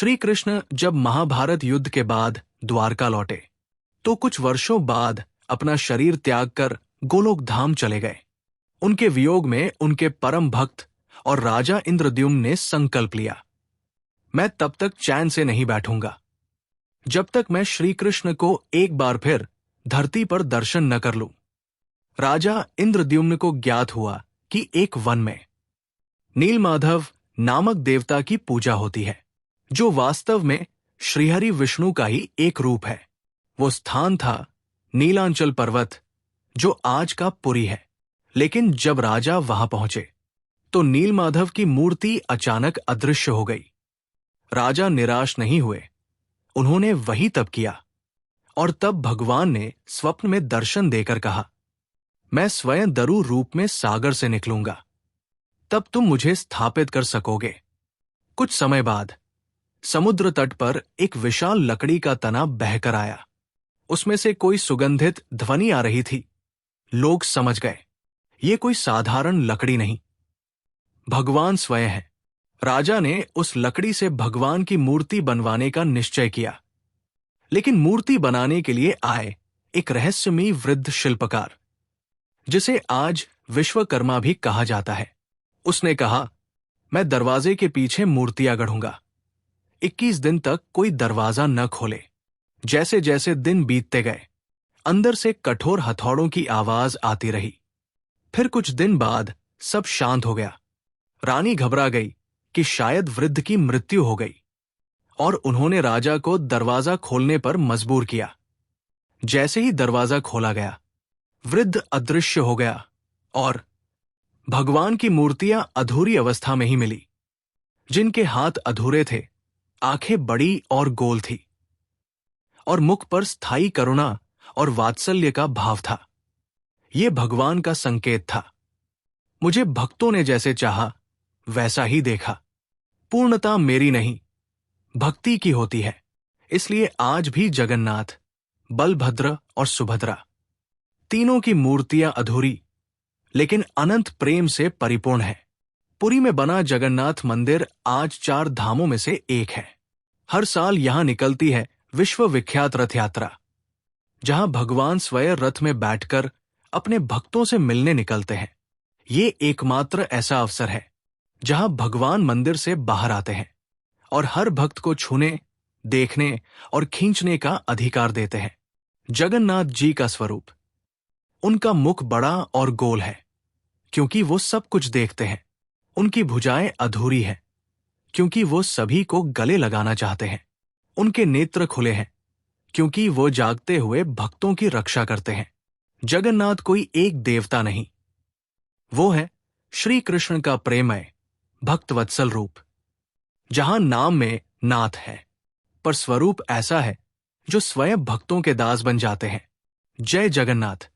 श्री कृष्ण जब महाभारत युद्ध के बाद द्वारका लौटे तो कुछ वर्षों बाद अपना शरीर त्याग कर गोलोक धाम चले गए। उनके वियोग में उनके परम भक्त और राजा इंद्रद्युम्न ने संकल्प लिया, मैं तब तक चैन से नहीं बैठूंगा जब तक मैं श्री कृष्ण को एक बार फिर धरती पर दर्शन न कर लूं। राजा इंद्रद्युम्न को ज्ञात हुआ कि एक वन में नीलमाधव नामक देवता की पूजा होती है, जो वास्तव में श्रीहरि विष्णु का ही एक रूप है। वो स्थान था नीलांचल पर्वत, जो आज का पुरी है। लेकिन जब राजा वहां पहुंचे तो नीलमाधव की मूर्ति अचानक अदृश्य हो गई। राजा निराश नहीं हुए, उन्होंने वही तप किया और तब भगवान ने स्वप्न में दर्शन देकर कहा, मैं स्वयं दरु रूप में सागर से निकलूंगा, तब तुम मुझे स्थापित कर सकोगे। कुछ समय बाद समुद्र तट पर एक विशाल लकड़ी का तना बहकर आया। उसमें से कोई सुगंधित ध्वनि आ रही थी। लोग समझ गए, ये कोई साधारण लकड़ी नहीं, भगवान स्वयं है। राजा ने उस लकड़ी से भगवान की मूर्ति बनवाने का निश्चय किया। लेकिन मूर्ति बनाने के लिए आए एक रहस्यमयी वृद्ध शिल्पकार, जिसे आज विश्वकर्मा भी कहा जाता है, उसने कहा, मैं दरवाजे के पीछे मूर्तियां गढ़ूंगा। 21 दिन तक कोई दरवाजा न खोले। जैसे जैसे दिन बीतते गए, अंदर से कठोर हथौड़ों की आवाज आती रही। फिर कुछ दिन बाद सब शांत हो गया। रानी घबरा गई कि शायद वृद्ध की मृत्यु हो गई और उन्होंने राजा को दरवाजा खोलने पर मजबूर किया। जैसे ही दरवाजा खोला गया, वृद्ध अदृश्य हो गया और भगवान की मूर्तियां अधूरी अवस्था में ही मिली। जिनके हाथ अधूरे थे, आंखें बड़ी और गोल थी और मुख पर स्थायी करुणा और वात्सल्य का भाव था। यह भगवान का संकेत था। मुझे भक्तों ने जैसे चाहा वैसा ही देखा। पूर्णता मेरी नहीं, भक्ति की होती है। इसलिए आज भी जगन्नाथ, बलभद्र और सुभद्रा, तीनों की मूर्तियां अधूरी लेकिन अनंत प्रेम से परिपूर्ण है। पुरी में बना जगन्नाथ मंदिर आज 4 धामों में से एक है। हर साल यहां निकलती है विश्व विख्यात रथ यात्रा, जहां भगवान स्वयं रथ में बैठकर अपने भक्तों से मिलने निकलते हैं। ये एकमात्र ऐसा अवसर है जहां भगवान मंदिर से बाहर आते हैं और हर भक्त को छूने, देखने और खींचने का अधिकार देते हैं। जगन्नाथ जी का स्वरूप, उनका मुख बड़ा और गोल है क्योंकि वो सब कुछ देखते हैं। उनकी भुजाएं अधूरी हैं क्योंकि वो सभी को गले लगाना चाहते हैं। उनके नेत्र खुले हैं क्योंकि वो जागते हुए भक्तों की रक्षा करते हैं। जगन्नाथ कोई एक देवता नहीं, वो है श्री कृष्ण का प्रेममय भक्तवत्सल रूप, जहां नाम में नाथ है पर स्वरूप ऐसा है जो स्वयं भक्तों के दास बन जाते हैं। जय जगन्नाथ।